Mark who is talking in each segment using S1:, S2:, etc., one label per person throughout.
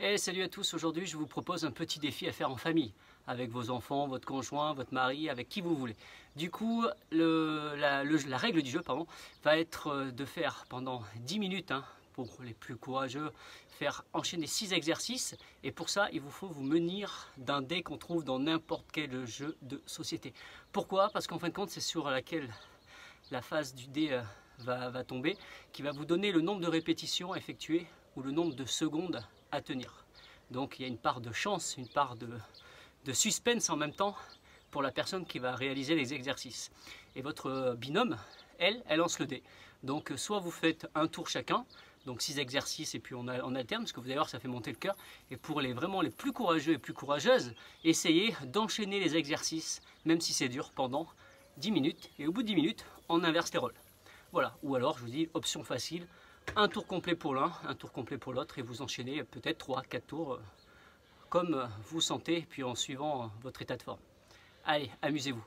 S1: Et salut à tous, aujourd'hui je vous propose un petit défi à faire en famille, avec vos enfants, votre conjoint, votre mari, avec qui vous voulez. Du coup, la règle du jeu va être de faire pendant 10 minutes, pour les plus courageux, faire enchaîner 6 exercices. Et pour ça, il vous faut vous munir d'un dé qu'on trouve dans n'importe quel jeu de société. Pourquoi? Parce qu'en fin de compte, c'est sur laquelle la face du dé va tomber, qui va vous donner le nombre de répétitions à effectuer ou le nombre de secondes à tenir. Donc il y a une part de chance, une part de suspense en même temps pour la personne qui va réaliser les exercices. Et votre binôme, elle lance le dé. Donc soit vous faites un tour chacun, donc 6 exercices et puis on alterne, parce que vous allez voir ça fait monter le cœur. Et pour vraiment les plus courageux et plus courageuses, essayez d'enchaîner les exercices, même si c'est dur, pendant 10 minutes. Et au bout de 10 minutes, on inverse les rôles. Voilà, ou alors je vous dis, option facile, un tour complet pour l'un, un tour complet pour l'autre, et vous enchaînez peut-être 3-4 tours comme vous sentez, puis en suivant votre état de forme. Allez, amusez-vous.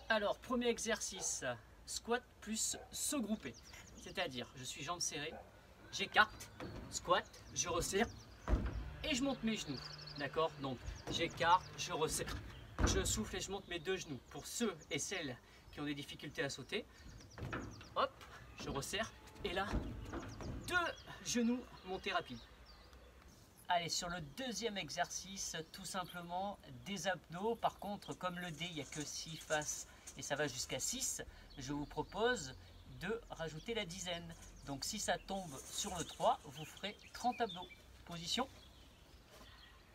S1: Alors, premier exercice, squat plus se grouper. C'est-à-dire, je suis jambes serrées, j'écarte, squat, je resserre et je monte mes genoux. D'accord? Donc, j'écarte, je resserre, je souffle et je monte mes deux genoux. Pour ceux et celles qui ont des difficultés à sauter, hop, je resserre. Et là, 2 genoux montés rapide. Allez, sur le deuxième exercice, tout simplement des abdos. Par contre, comme le dé, il n'y a que 6 faces et ça va jusqu'à 6, je vous propose de rajouter la dizaine. Donc si ça tombe sur le 3, vous ferez 30 abdos. Position.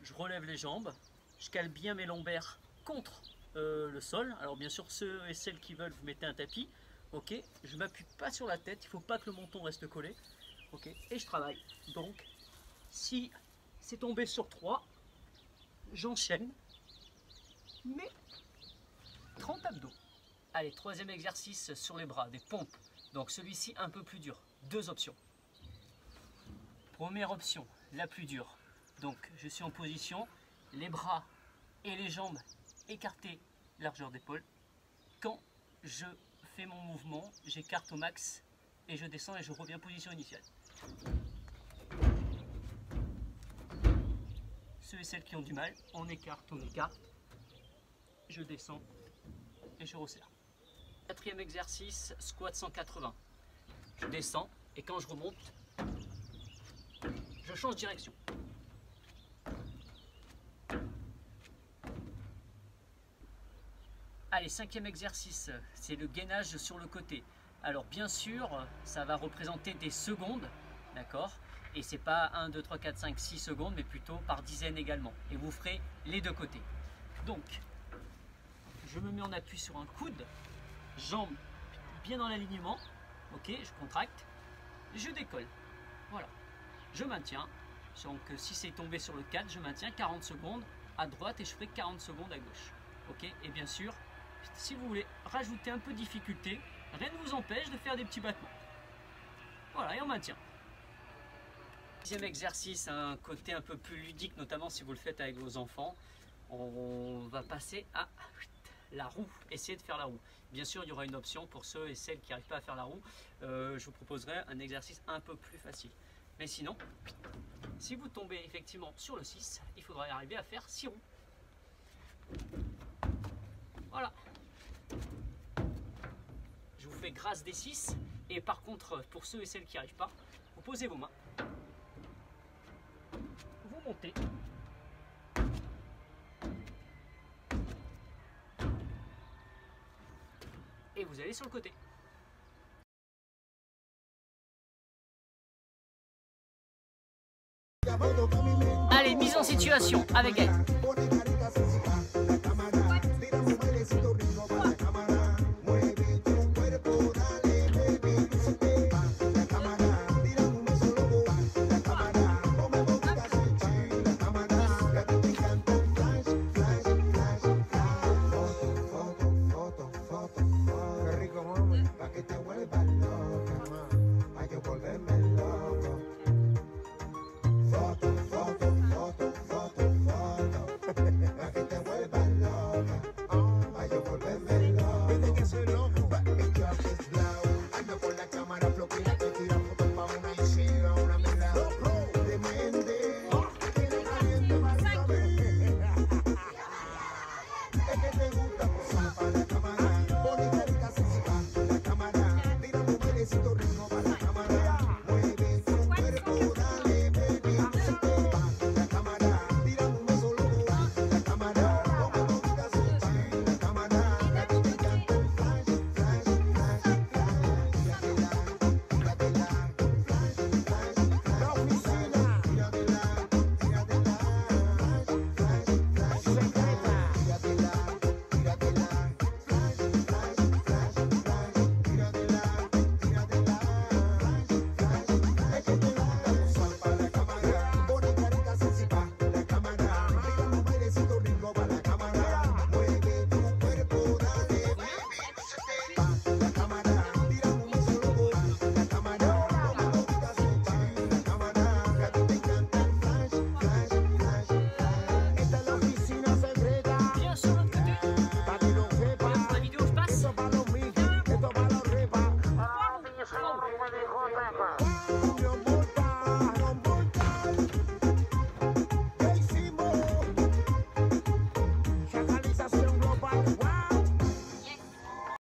S1: Je relève les jambes, je cale bien mes lombaires contre le sol. Alors bien sûr, ceux et celles qui veulent, vous mettez un tapis. Ok, je ne m'appuie pas sur la tête, il ne faut pas que le menton reste collé. Ok, et je travaille. Donc, si c'est tombé sur 3, j'enchaîne mes 30 abdos. Allez, troisième exercice sur les bras, des pompes. Donc celui-ci un peu plus dur. 2 options. Première option, la plus dure. Donc je suis en position, les bras et les jambes écartés, largeur d'épaule. Quand je fais mon mouvement, j'écarte au max et je descends et je reviens position initiale. Ceux et celles qui ont du mal, on écarte, je descends et je resserre. Quatrième exercice, squat 180. Je descends et quand je remonte, je change de direction. Allez, cinquième exercice, c'est le gainage sur le côté. Alors bien sûr, ça va représenter des secondes, d'accord? Et c'est pas 1, 2, 3, 4, 5, 6 secondes, mais plutôt par dizaines également. Et vous ferez les deux côtés. Donc, je me mets en appui sur un coude, jambes bien dans l'alignement, ok, je contracte, je décolle, voilà. Je maintiens, donc si c'est tombé sur le 4, je maintiens 40 secondes à droite et je ferai 40 secondes à gauche, ok? Et bien sûr, si vous voulez rajouter un peu de difficulté, rien ne vous empêche de faire des petits battements. Voilà, et on maintient. Deuxième exercice, un côté un peu plus ludique, notamment si vous le faites avec vos enfants. On va passer à la roue, essayez de faire la roue. Bien sûr, il y aura une option pour ceux et celles qui n'arrivent pas à faire la roue. Je vous proposerai un exercice un peu plus facile. Mais sinon, si vous tombez effectivement sur le 6, il faudra y arriver à faire 6 roues. Voilà. Je vous fais grâce des 6. Et par contre, pour ceux et celles qui n'y arrivent pas, vous posez vos mains. Vous montez. Et vous allez sur le côté. Allez, mise en situation avec elle.